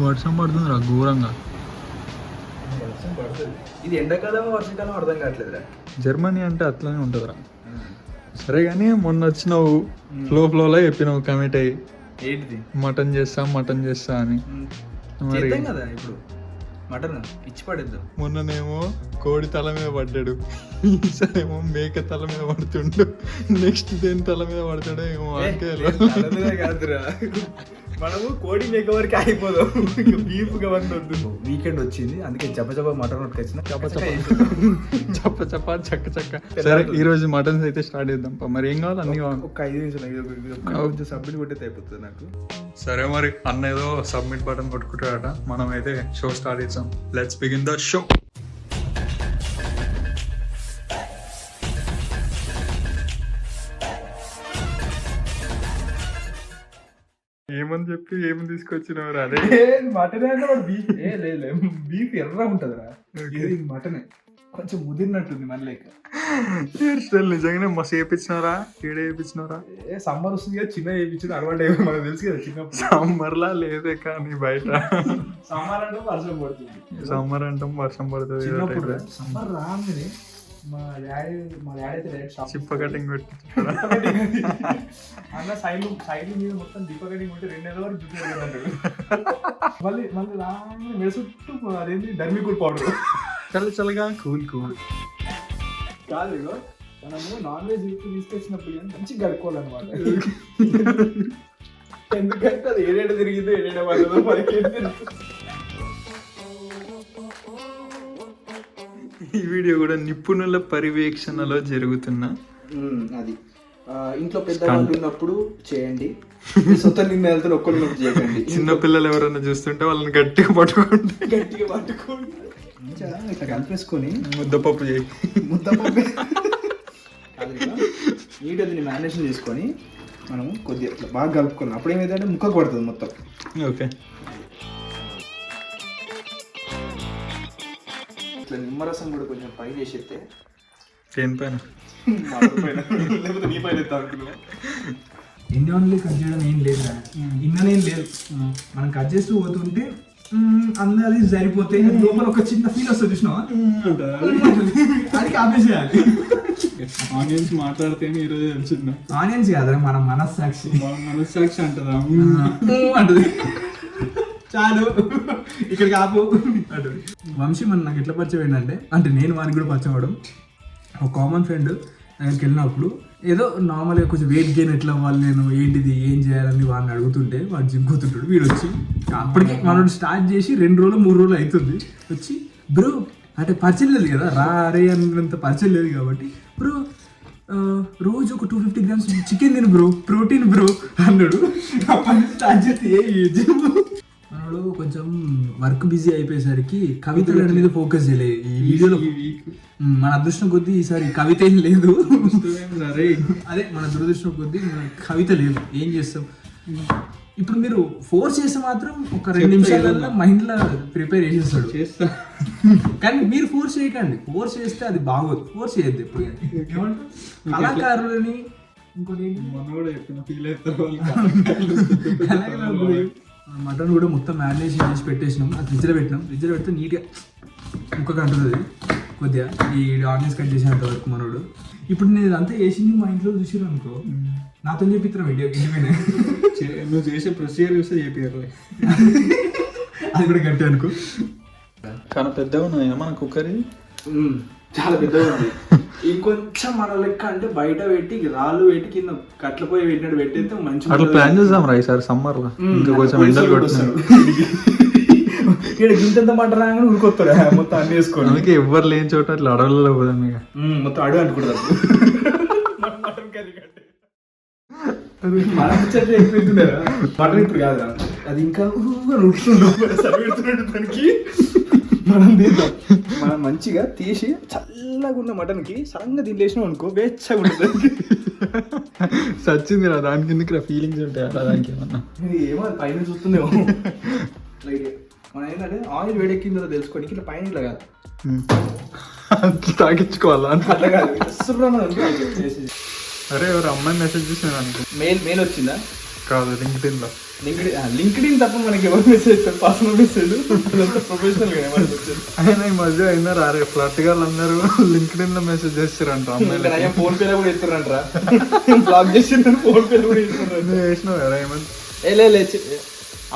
వర్షం పడుతుందిరా ఘోరంగా. ఇది ఎండాకాలం వర్షాకాలం అర్థం కావట్లేదురా. జర్మనీ అంటే అట్లనే ఉంటుందిరా. సరే కానీ మొన్న వచ్చినావు ఫ్లోలో చెప్పినావు కమిట్ అయ్యి ఏంటిది మటన్ చేస్తా అని. మరి కదా ఇప్పుడు మటన్ ఇచ్చి పడేద్దాం. మొన్ననేమో కోడి తల మీద పడ్డాడు, ఈసారేమో మేక తల మీద పడుతుండు, నెక్స్ట్ దేని తల మీద పడతాడో ఏమో. కాదురా, మనము కోడి మేక వరకు అయిపోదాం, బీఫ్ గవర్న వద్దు. వీకెండ్ వచ్చింది అందుకే చప్ప మటన్ వచ్చిన చప్ప చక్క. సరే ఈ రోజు మటన్స్ అయితే స్టార్ట్ చేద్దాం. మరి ఏం కావాలి అన్ని కావాలి. ఒక 5 నిమిషాలు సబ్మిట్ కొట్టే అయిపోతుంది నాకు. సరే మరి అన్న ఏదో సబ్మిట్ బటన్ కొట్టుకుంటాడట, మనం అయితే షో స్టార్ట్ చేద్దాం. Let's begin the show. ఏమని చెప్పి ఏమని తీసుకొచ్చినవారు? అదే మటన్ బీఫ్ ఎర్ర ఉంటదిరా, మటనే కొంచెం ముదిరినట్టుంది మన లేక. నిజంగానే మస్తు వేయించినారా? ఏడే వేయించినారా? సమ్మర్ వస్తుంది కదా, చిన్న వేయించిన అలవాటు మనకు తెలుసు కదా. చిన్నప్పుడు సమ్మర్లా లేదే కానీ బయట సమ్మర్ అంటే వర్షం పడుతుంది, సమ్మర్ అంటాం వర్షం పడుతుంది. చిన్నప్పుడు సమ్మర్ రాగానే మా డాడీ అయితే డైరెక్ట్ చిప్ప కటింగ్ పెట్టి అన్న సైడ్ మీద మొత్తం దీప కటింగ్ ఉంటే 2 నెలల వరకు చూసేది. మళ్ళీ రాగానే మెసుట్టు అదేంటి డర్మికూల్ పౌడర్ చల్లగా కూల్ కాదు. ఇగో మనము నాన్ వెజ్ తీసుకొచ్చినప్పుడు మంచిగా కడుక్కోవాలన్నమాట. ఎందుకంటే అది ఏడేడ తిరిగిందో ఏడేడ పడదో మనకి. ఈ వీడియో కూడా నిపుణుల పర్యవేక్షణలో జరుగుతున్న అది. ఇంట్లో పెద్దవాళ్ళు ఉన్నప్పుడు చేయండి, సొంత నిర్ణయాలతో ఒక్కరు చేయకండి. చిన్న పిల్లలు ఎవరైనా చూస్తుంటే వాళ్ళని గట్టిగా పట్టుకోండి ఇట్లా కలిపేసుకొని ముద్దపప్పు చేయి. ముద్దపప్పు నీట్గా దీన్ని మ్యారినేషన్ చేసుకొని మనము కొద్దిగా ఇట్లా బాగా కలుపుకోవాలి. అప్పుడు ఏమైందంటే ముక్కకు పడుతుంది మొత్తం. ఓకే, ఇట్లా నిమ్మరసం కూడా కొంచెం పై చేసేస్తే దేనిపైన లేకపోతే నీ పైన ఎన్ని ఓన్లీ కట్ చేయడం ఏం లేదు, ఇన్ననేం లేదు. మనం కట్ చేస్తూ పోతుంటే అందరి సరిపోతే లోపల ఒక చిన్న ఫీల్ వస్తుంది చూసినావా, అది ఆపేసేయాలి. ఆనియన్స్ మాట్లాడితే ఈరోజు తెలిసిందా? ఆనియన్స్ కాదు, మన మనస్సాక్షి అంటదా అంటది. చాలు ఇక్కడికి ఆపు అంటది. వంశీ మన నాకు ఎట్లా పరిచయం ఏంటంటే, అంటే నేను వానికి కూడా పరిచయం అవ్వడం, ఒక కామన్ ఫ్రెండ్ దగ్గరికి వెళ్ళినప్పుడు ఏదో నార్మల్గా కొంచెం వెయిట్ గెయిన్ ఎట్లా అవ్వాలి, నేను ఏంటిది ఏం చేయాలని వాడిని అడుగుతుంటే వాడు జిమ్ కూతుంటాడు. వీడు వచ్చి అప్పటికి మనోడు స్టార్ట్ చేసి 2 రోజులు 3 రోజులు అవుతుంది. వచ్చి బ్రో అంటే పరిచయం లేదు కదా, రే అన్నంత పరిచయం లేదు కాబట్టి, బ్రో రోజు ఒక 250 grams చికెన్ తిను బ్రో, ప్రోటీన్ బ్రో అన్నాడు. అప్పటి నుంచి స్టార్ట్ చేస్తే జిమ్. మనోడు కొంచెం వర్క్ బిజీ అయిపోయేసరికి కవితల మీద ఫోకస్ చేయలేదు ఈ వీడియోలో. మన అదృష్టం కొద్దీ ఈసారి కవిత ఏం లేదు, అదే మన దురదృష్టం కొద్దీ కవిత లేదు. ఏం చేస్తాం ఇప్పుడు, మీరు ఫోర్స్ చేస్తే మాత్రం ఒక 2 నిమిషాలలో మైండ్లో ప్రిపేర్ చేసేస్తాడు. చేస్తా కానీ మీరు ఫోర్స్ చేయకండి, ఫోర్స్ చేస్తే అది బాగోదు. ఫోర్స్ చేయొద్దు ఎప్పుడు. కళాకారులని ఇంకోటి మటన్ కూడా మొత్తం మ్యారినేషన్ చేసి పెట్టేసినాం, అది ఫ్రిడ్జ్లో పెట్టినాం. ఫ్రిడ్జ్లో పెడితే నీట్గా ముక్కగా అంటుంది కొద్దిగా ఈ ఆనియన్స్ కట్ చేసేంత వరకు మనోడు. ఇప్పుడు నేను అంతా వేసింది మా ఇంట్లో చూసిరు అనుకో, నాతో చెప్పిస్తున్నాం ఇంటిపైన. నువ్వు చేసే ప్రొసీజర్ చూస్తే చెప్పారు, అది కూడా గట్టి అనుకో. చాలా పెద్దగా ఉన్నాయి మన కుక్కర్, చాలా పెద్దగా ఉంది. ఇంకొంచెం మన లెక్క అంటే బయట పెట్టి రాళ్ళు పెట్టి కింద కట్ల పోయి పెట్టినట్టు పెట్టేస్తే మంచిగా అట్లా ప్లాన్ చేద్దాం రా ఈసారి సమ్మర్ లో. ఇంకా కొంచెం ఎండలు కొడుతున్నాడు, ఇక్కడ గింత మాట రాగానే ఉరికొస్తాడు మొత్తం అన్ని వేసుకోండి. అందుకే ఎవ్వరు లేని చోట అట్లా అడవులలో పోదాం. ఇక మొత్తం అడుగు అంటుకుంటారు. మటన్ ఇప్పుడు కాదు, అది ఇంకా దానికి మనం తీద్దాం. మనం మంచిగా తీసి చల్లగా ఉన్న మటన్ కి సడన్గా తినేసినాం అనుకో, వేచ్చగా ఉంటుంది. సచ్చింది రా దానికి, ఎందుకు ఫీలింగ్స్ ఉంటాయి అలా దానికి ఏమన్నా. ఏమో పైన చూస్తుందేమో. లైక్ మనం ఏంటంటే ఆయిల్ వేడెక్కిందో తెలుసుకోండి, ఇట్లా పైన ఇట్లా కాదు తాగించుకోవాలా అట్లా కాదు. అరే ఎవరు అమ్మాయి మెసేజ్ చేసిన మెయిల్ వచ్చిందా? కాదు లింక్డ్ఇన్ లో. లింక్డ్ఇన్ తప్ప మనకి ఎవరు మెసేజ్ చేస్తారు? పర్సనల్ మెసేజ్ ప్రొఫెషనల్ గా అయినా ఈ మధ్య అయినా రారే ఫ్లట్ గాళ్ళు అందరూ లింక్డ్ఇన్ లో మెసేజ్ చేస్తారంట అమ్మాయిలు. ఫోన్ పేలో కూడా ఇస్తున్నారంటరా, బ్లాక్ చేసి ఫోన్ పేలో కూడా ఇస్తున్నారు. నువ్వు చేసినావు కదా ఏమన్నా?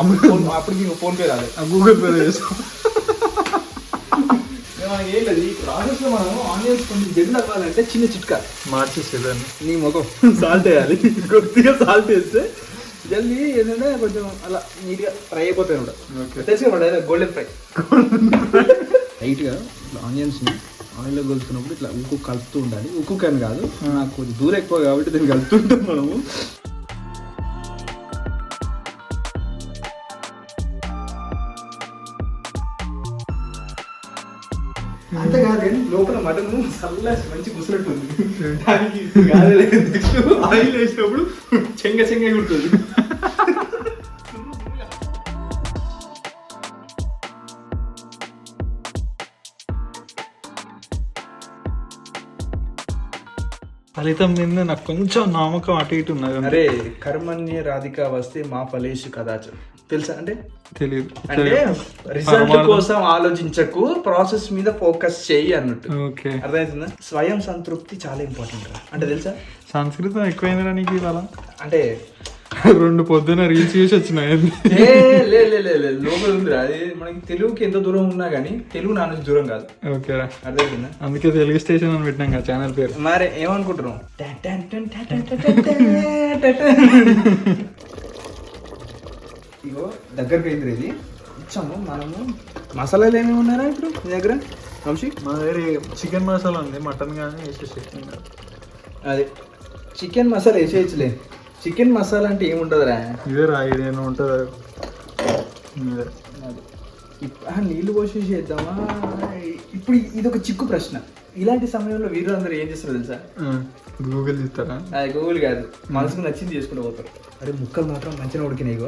అప్పుడు నీకు ఫోన్ పే రాలేదు, గూగుల్ పే చేస్తావు. మనకి ఏం లేదు ఈ ప్రాసెస్ లో మనం ఆనియన్స్ కొంచెం జల్ది అవ్వాలంటే చిన్న చిట్కా మార్చేసేదాన్ని. నీ ముఖం సాల్ట్ వేయాలి, కొద్దిగా సాల్ట్ వేస్తే జల్దీ ఏంటంటే కొంచెం అలా నీట్గా ఫ్రై అయిపోతాయి అనమాట. తెలిసి గోల్డెన్ ఫ్రై. లైట్గా ఆనియన్స్ని ఆయిల్లో కలుపుతున్నప్పుడు ఇట్లా ఉక్కు కలుపుతూ ఉండాలి. ఉక్కు కానీ కాదు, నాకు కొంచెం దూరం ఎక్కువ కాబట్టి దీన్ని కలుపుతుంటాం మనము. అంతేకాదు లోపల మటన్ చల్ల మంచి ముసినట్టుంది, దానికి ఆయిల్ వేసినప్పుడు చెంగ కుడుతుంది. ఫలితం మీద నాకు కొంచెం నమ్మకం అటు ఇటు ఉన్నది. అరే కర్మణ్య రాధిక వస్తే మా ఫలేషు కదాచ తెలుసా? అంటే తెలియదు, అంటే రిజల్ట్ కోసం ఆలోచించకు, ప్రాసెస్ మీద ఫోకస్ చేయి అన్నట్టు. ఓకే, అర్థమవుతుందా? స్వయం సంతృప్తి చాలా ఇంపార్టెంట్ రా. అంటే తెలుసా సంస్కృతం ఎక్కువైందిరా నీకు ఇవాళ? అంటే 2 పొద్దున రీల్స్ చేసి వచ్చినాయి. లోపల ఉంది అది. మనకి తెలుగుకి ఎంత దూరం ఉన్నా కానీ తెలుగు నా నుంచి దూరం కాదు. ఓకేరా, అర్థమవుతుందా? అందుకే తెలుగు స్టేషన్ అని పెట్టినాం కదా ఛానల్ పేరు. మరి ఏమనుకుంటున్నాం? ఇగో దగ్గరికి అయింది ఇది. ఇచ్చాము మనము. మసాలాలు ఏమేమి ఉన్నారా ఇప్పుడు మీ దగ్గర వంశీ? మా దగ్గర చికెన్ మసాలా ఉంది, మటన్ కానీ వేసేసి. అదే చికెన్ మసాలా వేసేయచ్చులే. చికెన్ మసాలా అంటే ఏముంటుందిరా? ఇదే రా, ఇదేమో ఉంటుంది. నీళ్ళు పోసేసి చేద్దామా? ఇప్పుడు ఇది ఒక చిక్కు ప్రశ్న. ఇలాంటి సమయంలో వీరు అందరూ ఏం చేస్తారో తెలుసా? గూగుల్ ఇస్తారా? అది గూగుల్ కాదు, మనసుకు నచ్చింది చేసుకుంటూ పోతారు. అరే ముక్కలు మాత్రం మంచిగా ఉడికినాయి,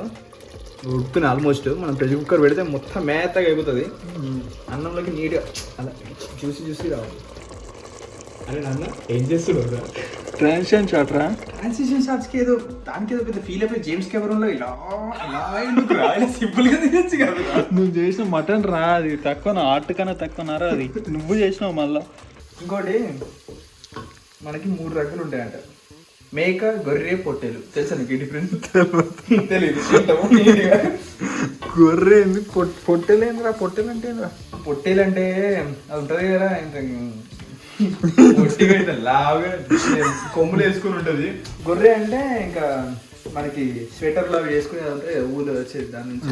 ఉడుకుతున్నాయి ఆల్మోస్ట్. మనం ప్రెషర్ కుక్కర్ పెడితే మొత్తం మేతగా అయిపోతుంది. అన్నంలోకి నీట్గా అలా చూసి రావాలి. అరే నాన్న ఏం చేస్తున్నావు? ట్రాన్సిషన్ షాట్ రా. ట్రాన్సిషన్ షాట్స్కి ఏదో దానికి ఏదో పెద్ద ఫీల్ అయిపోయి జేమ్స్ కెమెరాలో ఇలా ఇలా సింపుల్గా తినచ్చు కదా. నువ్వు చేసిన మటన్ రా, అది తక్కువ, ఆర్ట్ కన్నా తక్కువనారా అది. నువ్వు చేసినావు మళ్ళా. ఇంకోటి మనకి 3 రకాలు ఉంటాయంట: మేక, గొర్రె, పొట్టేలు. తెలుసా నీకు డిఫరెన్స్? తెలియదు. గొర్రె ఏంది, పొట్టేలేందిరా? పొట్టేలు అంటే పొట్టేలు అంటే అది ఉంటుంది కదా, పొట్టిగా అయితే లాగా కొమ్ములు వేసుకుని ఉంటుంది. గొర్రె అంటే ఇంకా మనకి స్వెటర్ లాగా వేసుకుని అంటే ఊళ్ళో వచ్చేది దాని నుంచి.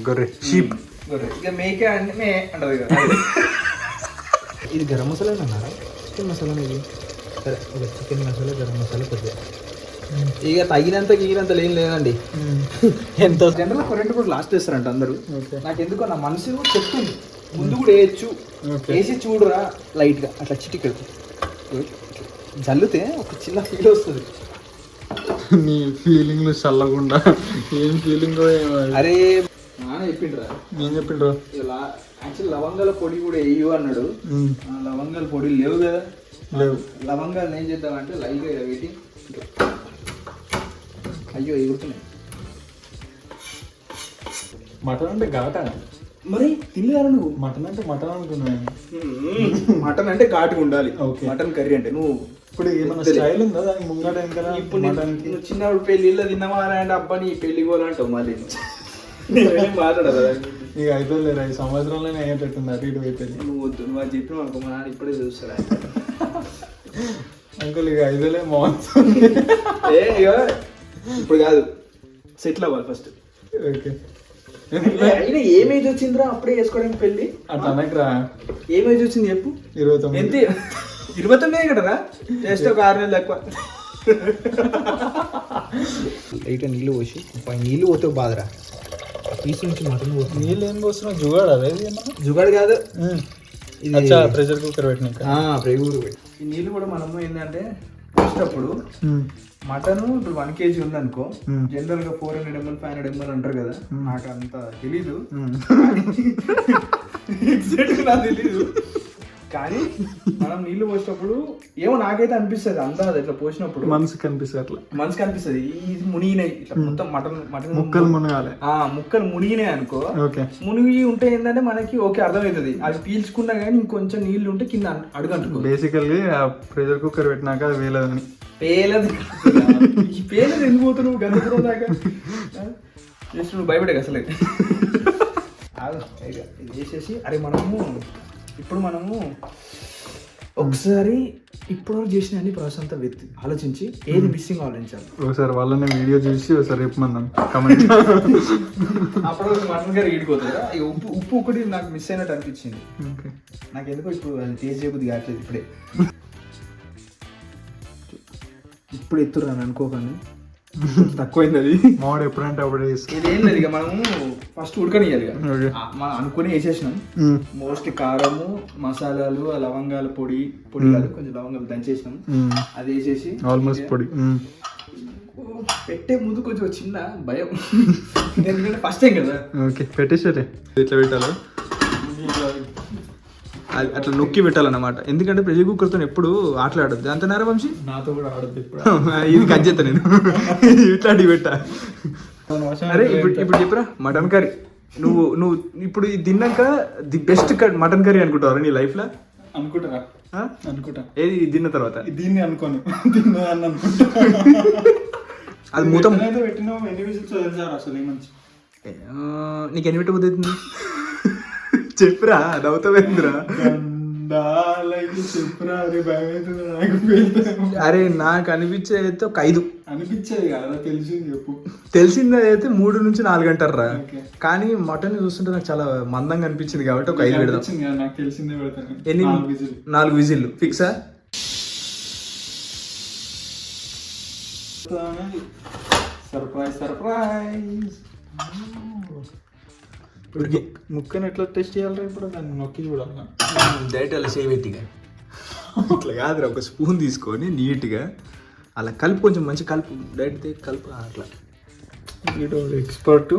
గొర్రె, షీప్. గొర్రె. ఇక మేక అంటే మే అంటది కదా. ఇది గరం మసాలా అన్నారా? చికెన్ మసాలా ఇది. సరే, ఒక చికెన్ మసాలా, గరం మసాలా కొద్దిగా. ఇక తగినంత ఏం లేదండి. ఎంత జనరల్ కరెంట్ కూడా లాస్ట్ వేస్తారంట అందరూ. నాకు ఎందుకో నా మనసు చెప్తుంది ముందు కూడా వేయచ్చు, వేసి చూడరా లైట్గా అట్లా చిటికెళ్తా జల్లితే ఒక చిన్న ఫీల్ వస్తుంది. నీ ఫీలింగ్లు చల్లకుండా ఏం ఫీలింగ్? అరే నాన్న చెప్పిండ్రా. ఏం చెప్పిండ్రా? యాక్చువల్ లవంగాల పొడి కూడా వేయు అన్నాడు. లవంగాల పొడి లేవు కదా. లేవు. లవంగాలు ఏం చేద్దామంటే లైట్గా ఇలా పెట్టి, అయ్యో ఎగురుతున్నాయి. మటన్ అంటే ఘాటా? మరి తినలేరు నువ్వు? మటన్ అంటే మటన్ అనుకున్నాను. మటన్ అంటే ఘాటుగా ఉండాలి. మటన్ కర్రీ అంటే నువ్వు ఇప్పుడు ఏమన్నా స్టైల్ ఉందా దానికి ముంగట? ఇప్పుడు నువ్వు చిన్నప్పుడు పెళ్ళిళ్ళ తిన్నవా అంటే అబ్బా నీ పెళ్లి కోలంటావు మళ్ళీ మాట్లాడదా? నీకు అయిపోలేదు 5 సంవత్సరాలనే అయ్యేటట్టుంది, అటు ఇటు అయిపోయింది. నువ్వు వద్దు, నువ్వు అది చెప్పిన అనుకో మా నాన్న ఇప్పుడే చూస్తాడు. అంకుల్ ఇక 5 బాగుంటుంది. ఇప్పుడు కాదు, సెటిల్ అవ్వాలి ఫస్ట్. ఓకే. అయినా ఏమేజ్ వచ్చిందిరా అప్పుడే చేసుకోవడానికి పెళ్ళి? అట్లా అనకరా. ఏమేజ్ వచ్చింది చెప్పు? 29. ఎంత? 29 కదరా, జస్ట్ ఒక 6 నెలలు ఎక్కువ. లైట్గా నీళ్ళు పోసి, నీళ్ళు పోతే బాధరా. పీస్ నుంచి మటన్ పోతుంది. నీళ్ళు ఏం పోస్తున్నావు? జుగాడు అదే జుగాడు కాదు, ప్రెషర్ కుక్కర్ పెట్టినా. ఈ నీళ్ళు కూడా మనము ఏంటంటే పోసేటప్పుడు మటన్ ఇప్పుడు 1 kg ఉందనుకో, జనరల్ గా 400 ml 500 ml అంటారు కదా. నాకు అంత తెలీదు, కానీ మనం నీళ్లు పోసినప్పుడు ఏమో నాకైతే అనిపిస్తుంది అందాది ఇట్లా పోసినప్పుడు మనసు కనిపిస్తుంది అట్లా, మనసుకి అనిపిస్తుంది ఇది మునిగినాయి ఇట్లా మొత్తం మటన్ మటన్ ముక్కలు మునగాలి. ముక్కలు మునిగినాయి అనుకో, ఓకే మునిగి ఉంటే ఏంటంటే మనకి ఓకే అర్థమవుతుంది. అది పీల్చుకున్నా కానీ ఇంకొంచెం నీళ్లు ఉంటే కింద అడుగంటుకో. బేసికల్లీ ఆ ప్రెషర్ కుక్కర్ పెట్టినాక అది వేలేదని. పేలది ఈ పేలది ఎందుకు పోతున్నావు గందపురం దాకా? జస్ట్ నువ్వు భయపడే అసలే. ఇది వేసేసి అరే మనము ఒకసారి ఇప్పుడు చేసిన అన్ని ప్రాసెస్ అంతా ఆలోచించి ఏది మిస్సింగ్ ఆలోచించాలి. ఒకసారి వాళ్ళనే వీడియో చూసి ఒకసారి చెప్పమన్నాను కమెంట్. అప్పుడు మటన్ కర్రీ ఈడిపోతుంది. ఉప్పు ఒకటి నాకు మిస్ అయినట్టు అనిపించింది. నాకు ఎందుకో ఇప్పుడు అది టేస్ట్ చేయబుద్ది కావట్లేదు. ఇప్పుడు ఎత్తురాను అనుకోకండి, తక్కువైంది అది. మామిడి ఎప్పుడంటే అప్పుడే ఇదేం లేదు, ఇక మనము ఫస్ట్ ఉడకనియాలి. మనం అనుకుని వేసేసినాం. మోస్ట్లీ కారము, మసాలాలు, లవంగాల పొడి కాదు, కొంచెం లవంగాలు దంచేసినాం. అది వేసేసి ఆల్మోస్ట్ పొడి పెట్టే ముందు కొంచెం చిన్న భయం, ఎందుకంటే ఫస్ట్ టైం కదా. ఓకే పెట్టేసారే. ఇట్లా పెట్టాలి, అట్లా నొక్కి పెట్టాలన్నమాట. ఎందుకంటే ప్రెషర్ కుక్కర్తో ఎప్పుడు ఆటలాడద్దు. అంతనారా వంశీ? నాతో కూడా ఆడద్దు ఇప్పుడు. ఇది కట్ చేస్తా నేను, ఇట్లాంటివి పెట్టా. అరే ఇప్పుడు చెప్పరా మటన్ కర్రీ. నువ్వు ఇప్పుడు ఇది తిన్నాక ది బెస్ట్ మటన్ కర్రీ అనుకుంటావు నీ లైఫ్ లో? అనుకుంటా. ఏది తిన్న తర్వాత? దీన్ని అనుకోను, తిన్నా అని అనుకుంటా. అది మూత పెట్టినా ఎన్ని విజిల్స్ వదిలేసారు అసలు ఏమంచి? నీకు ఎన్ని పెట్టబోతుంది? చెప్పురా, నవ్వుతావేంద్రా? చెప్పురా. అరే నాకు అనిపించేది ఒక 5 అనిపించేది కదా, తెలిసింది చెప్పు. తెలిసింది అయితే 3 నుంచి 4 అంటారా. కానీ మటన్ చూస్తుంటే నాకు చాలా మందంగా అనిపించింది కాబట్టి ఒక 5 పెడదాం. నాకు తెలిసిందే పెడతాను. ఎన్ని? 4 విజిల్లు ఫిక్సా? సర్ప్రైజ్. ముక్కని ఎట్లా టెస్ట్ చేయాలి ఇప్పుడు? దాన్ని నొక్కి చూడాలి డైరెక్ట్ అలా సేవెట్టిగా ఇట్లా కాదురా, ఒక స్పూన్ తీసుకొని నీట్గా అలా కలుపు, కొంచెం మంచి కలుపు, డైరెక్ట్ కలుపు అట్లా. వీడు ఎక్స్పర్ట్,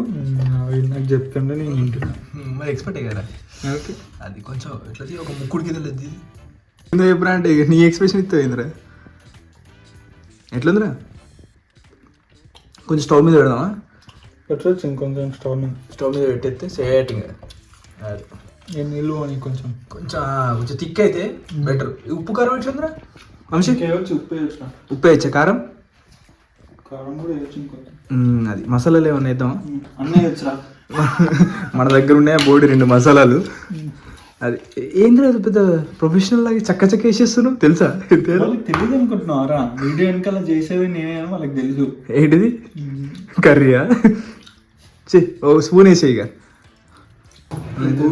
నాకు చెప్తుంటే నేను వింటున్నా. మరి ఎక్స్పర్టే కదా. ఓకే అది కొంచెం ఎట్లా ఒక ముక్కుడికి వెళ్ళదు. ఎప్పుడా అంటే నీ ఎక్స్ప్రెషన్ ఇస్తావేంద్రా? ఎట్లుందిరా? కొంచెం స్టవ్ మీద పెడదామా? పెట్టచ్చు ఇంకొంచెం. స్టవ్ మీద పెట్టేస్తే సేటింగ్. అది నీళ్ళు అని కొంచెం కొంచెం థిక్ అయితే బెటర్. ఉప్పు కారం ఎట్లుందిరా వంశీ? ఉప్పు వేయచ్చా? కారం కూడా వేయచ్చు ఇంకొంచెం. అది మసాలాలు ఏమన్నా వేద్దామా? అన్నీ వేయచ్చా? మన దగ్గర ఉన్నాయి బోర్డు 2 మసాలాలు. అది ఏంద్రా పెద్ద ప్రొఫెషనల్ లాగా చక్క వేసేస్తున్నావు తెలుసా? తెలియదు అనుకుంటున్నారా? వీడియో వెనకాల చేసేది నేనే, వాళ్ళకి తెలుసు. ఏంటిది? కర్రీయా? ఓ స్పూన్ వేసే. ఇక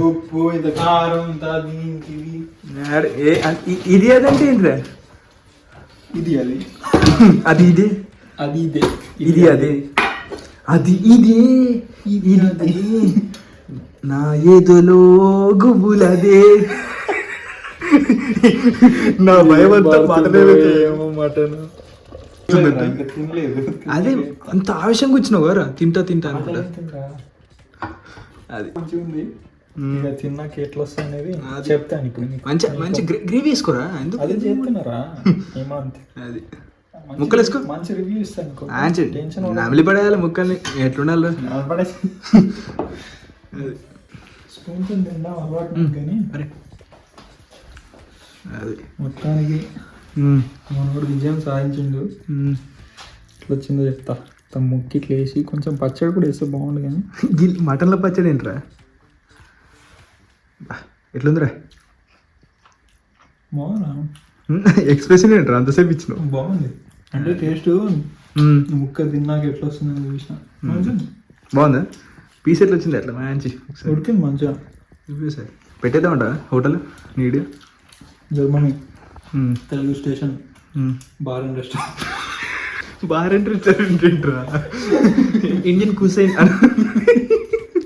ఉప్పు, ఇంత కారం, ఇంత ఇది అదంటే ఏంటిరా? ఇది అది అది ఇదే, అది ఇదే, ఇది అదే, అది ఇదే, ఇది అదే, నా ఏదులో గుబులదే, నా భయమంతా మటన్. అదే అంత ఆవేశంగా వచ్చినావు కదా, తింటా అనుకుంటా. అది మంచిగా ఉంది. తిన్నాక ఎట్లా వస్తుంది అనేది చెప్తాను ఇప్పుడు. మంచి గ్రేవీ వేసుకోరా? ఎందుకు అదే చేస్తున్నారా? ఏమంత అది ముక్కలు వేసుకో, మంచి రివ్యూ ఇస్తాను. నమిలి పడేయాలి ముక్కల్ని, ఎట్లుండాలి? స్పూన్ తిందా అలవాటు కానీ అది మొత్తానికి మనోడు విజయం సాధించిండు. ఇట్లా వచ్చిందో చెప్తా. ముక్కి ఇట్లా వేసి కొంచెం పచ్చడి కూడా వేస్తే బాగుండు. కానీ మటన్లో పచ్చడి ఏంట్రా? ఎట్లుందిరా? బాగుందా? ఎక్స్ప్రెషన్ ఏంట్రా అంతసేపు ఇచ్చినావు? బాగుంది అంటే టేస్ట్. ముక్క తిన్నాక ఎట్లా వస్తుందని చూసిన. బాగుందా? పీస్ ఎట్లా వచ్చింది? అట్లా మంచి ఉడికింది మంచిగా. సార్ పెట్టేద్దామంట హోటల్ నీడు. Germany Telugu station bar and restaurant ఏంట్రా? Indian cuisine.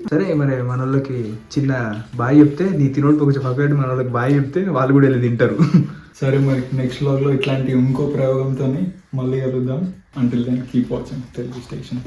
సరే మరి మన వాళ్ళకి చిన్న బాయ్ చెప్తే, నీ తినోడు కొంచెం పక్కన మన వాళ్ళకి బాయ్ చెప్తే వాళ్ళు కూడా వెళ్ళి తింటారు. సరే మరి నెక్స్ట్ వ్లాగ్లో ఇట్లాంటి ఇంకో ప్రయోగంతో మళ్ళీ కలుద్దాం. Until then keep watching Telugu station.